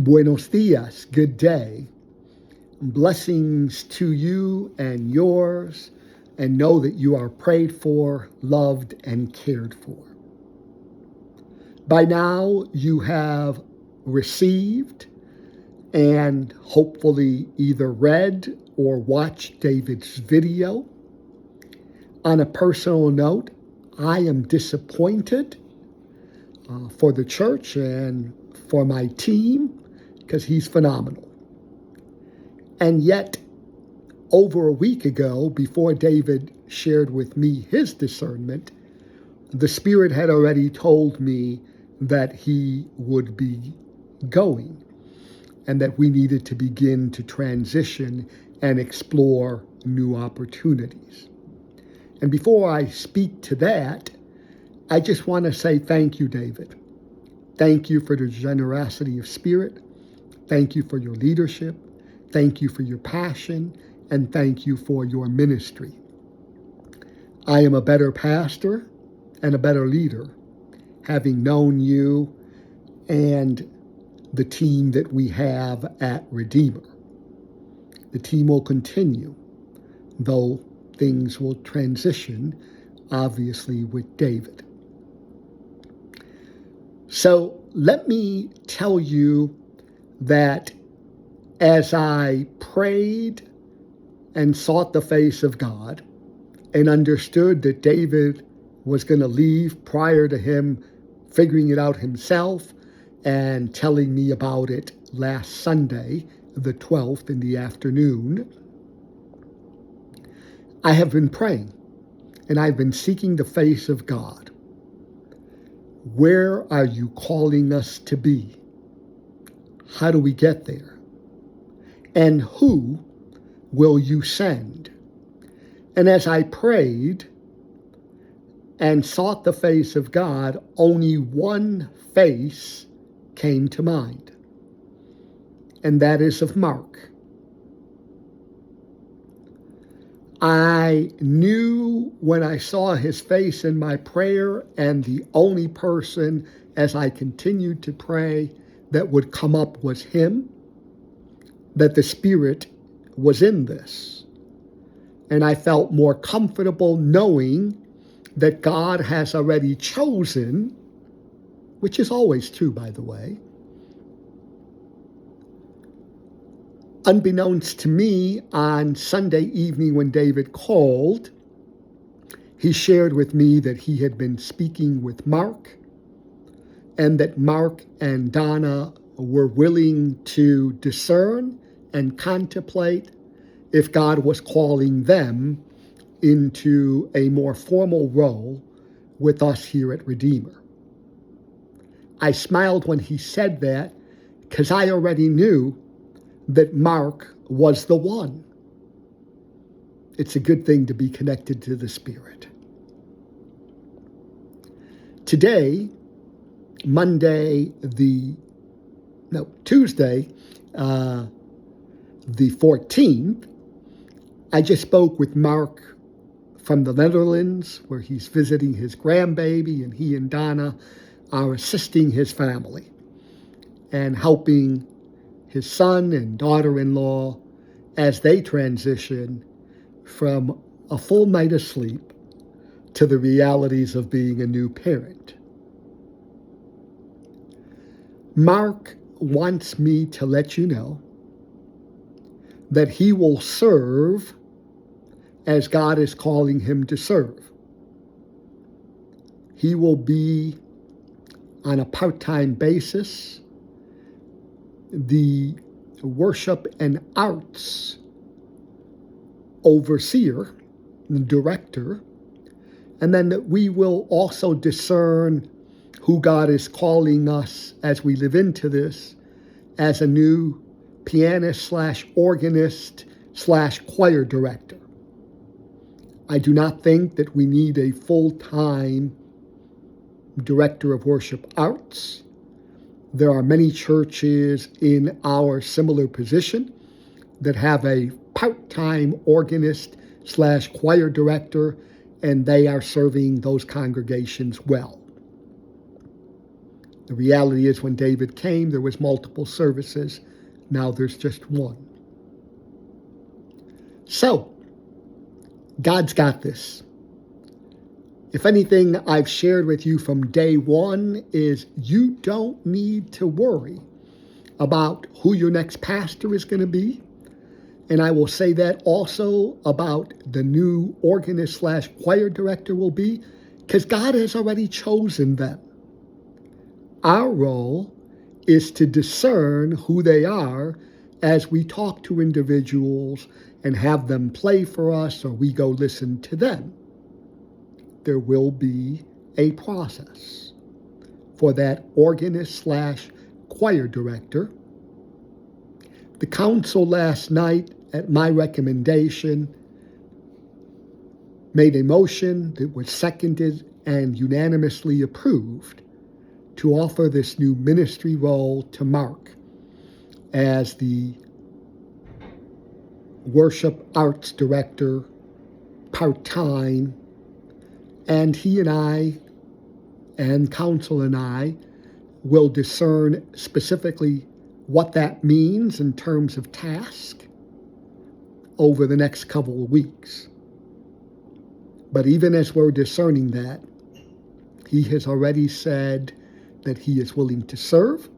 Buenos dias, good day. Blessings to you and yours, and know that you are prayed for, loved, and cared for. By now, you have received and hopefully either read or watched David's video. On a personal note, I am disappointed for the church and for my team because he's phenomenal. And yet, over a week ago, before David shared with me his discernment, the Spirit had already told me that he would be going and that we needed to begin to transition and explore new opportunities. And before I speak to that, I just want to say thank you, David. Thank you for the generosity of spirit. Thank you for your leadership. Thank you for your passion. And thank you for your ministry. I am a better pastor and a better leader, having known you and the team that we have at Redeemer. The team will continue, though things will transition, obviously, with David. So let me tell you that as I prayed and sought the face of God and understood that David was going to leave prior to him figuring it out himself and telling me about it last Sunday, the 12th in the afternoon, I have been praying and I've been seeking the face of God. Where are you calling us to be? How do we get there? And who will you send? And as I prayed and sought the face of God, only one face came to mind, and that is of Mark. I knew when I saw his face in my prayer, and the only person as I continued to pray that would come up was him, that the Spirit was in this. And I felt more comfortable knowing that God has already chosen, which is always true, by the way. Unbeknownst to me, on Sunday evening when David called, he shared with me that he had been speaking with Mark and that Mark and Donna were willing to discern and contemplate if God was calling them into a more formal role with us here at Redeemer. I smiled when he said that because I already knew that Mark was the one. It's a good thing to be connected to the Spirit. Today, Tuesday, the 14th, I just spoke with Mark from the Netherlands, where he's visiting his grandbaby, and he and Donna are assisting his family and helping his son and daughter-in-law as they transition from a full night of sleep to the realities of being a new parent. Mark wants me to let you know that he will serve as God is calling him to serve. He will be, on a part-time basis, the worship and arts overseer, the director, and then that we will also discern who God is calling us as we live into this as a new pianist/organist/choir director. I do not think that we need a full-time director of worship arts. There are many churches in our similar position that have a part-time organist/choir director, and they are serving those congregations well. The reality is when David came, there was multiple services. Now there's just one. So, God's got this. If anything I've shared with you from day one is you don't need to worry about who your next pastor is going to be. And I will say that also about the new organist / choir director will be, because God has already chosen them. Our role is to discern who they are as we talk to individuals and have them play for us or we go listen to them. There will be a process for that organist / choir director. The council last night, at my recommendation, made a motion that was seconded and unanimously approved to offer this new ministry role to Mark as the worship arts director part-time. And he and I and council and I will discern specifically what that means in terms of task over the next couple of weeks. But even as we're discerning that, he has already said that he is willing to serve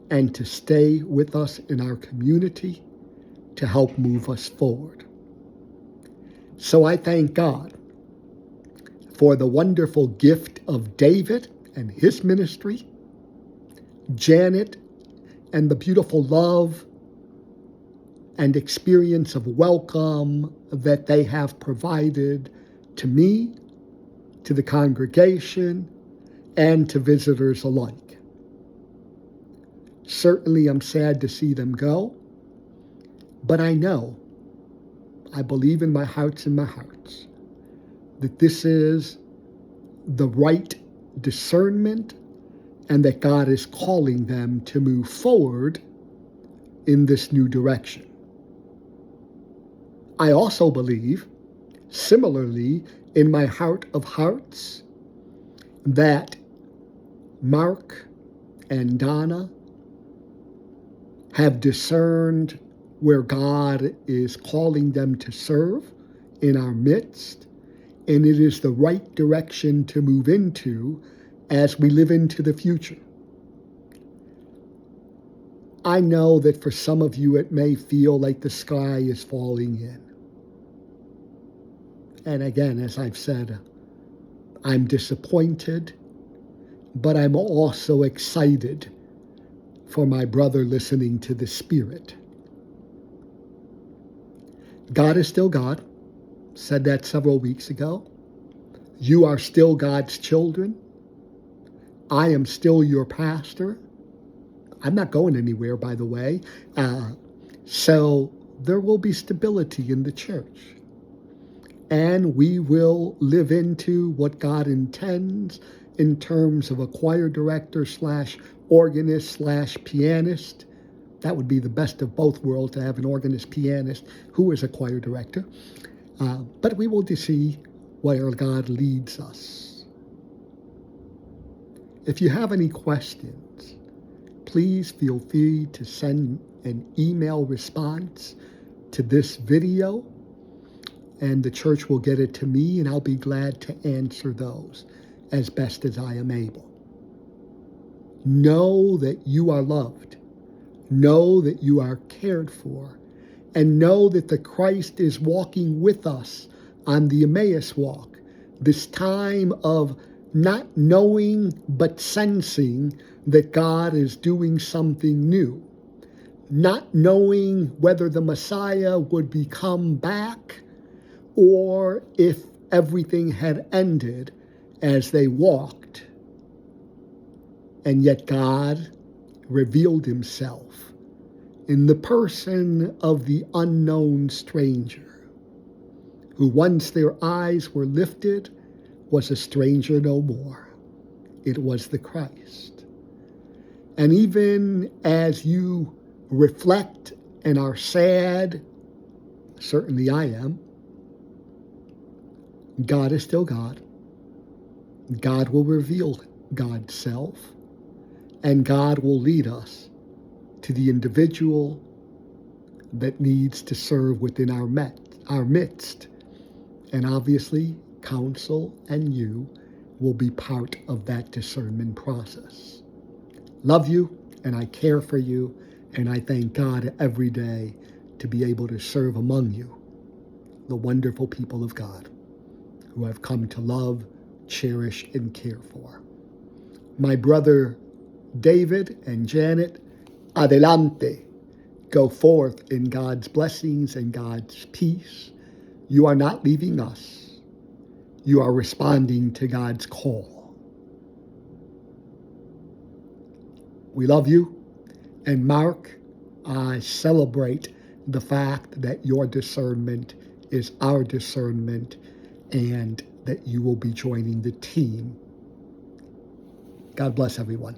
and to stay with us in our community to help move us forward. So I thank God for the wonderful gift of David and his ministry, Janet and the beautiful love and experience of welcome that they have provided to me, to the congregation, and to visitors alike. Certainly I'm sad to see them go, but I believe in my hearts that this is the right discernment and that God is calling them to move forward in this new direction. I also believe, similarly, in my heart of hearts, that Mark and Donna have discerned where God is calling them to serve in our midst, and it is the right direction to move into as we live into the future. I know that for some of you it may feel like the sky is falling in. And again, as I've said, I'm disappointed, but I'm also excited for my brother listening to the Spirit. God is still God. Said that several weeks ago. You are still God's children. I am still your pastor. I'm not going anywhere, by the way. So there will be stability in the church. And we will live into what God intends in terms of a choir director / organist / pianist. That would be the best of both worlds, to have an organist pianist who is a choir director. But we will see where God leads us. If you have any questions, please feel free to send an email response to this video, and the church will get it to me, and I'll be glad to answer those as best as I am able. Know that you are loved. Know that you are cared for. And know that the Christ is walking with us on the Emmaus walk, this time of not knowing but sensing that God is doing something new, not knowing whether the Messiah would come back or if everything had ended as they walked. And yet God revealed himself in the person of the unknown stranger, who once their eyes were lifted was a stranger no more. It was the Christ. And even as you reflect and are sad, certainly I am, God is still God. God will reveal God's self, and God will lead us to the individual that needs to serve within our midst. And obviously, counsel and you will be part of that discernment process. Love you, and I care for you, and I thank God every day to be able to serve among you, the wonderful people of God who I've come to love, cherish, and care for. My brother David and Janet, adelante. Go forth in God's blessings and God's peace. You are not leaving us. You are responding to God's call. We love you. And Mark, I celebrate the fact that your discernment is our discernment and that you will be joining the team. God bless everyone.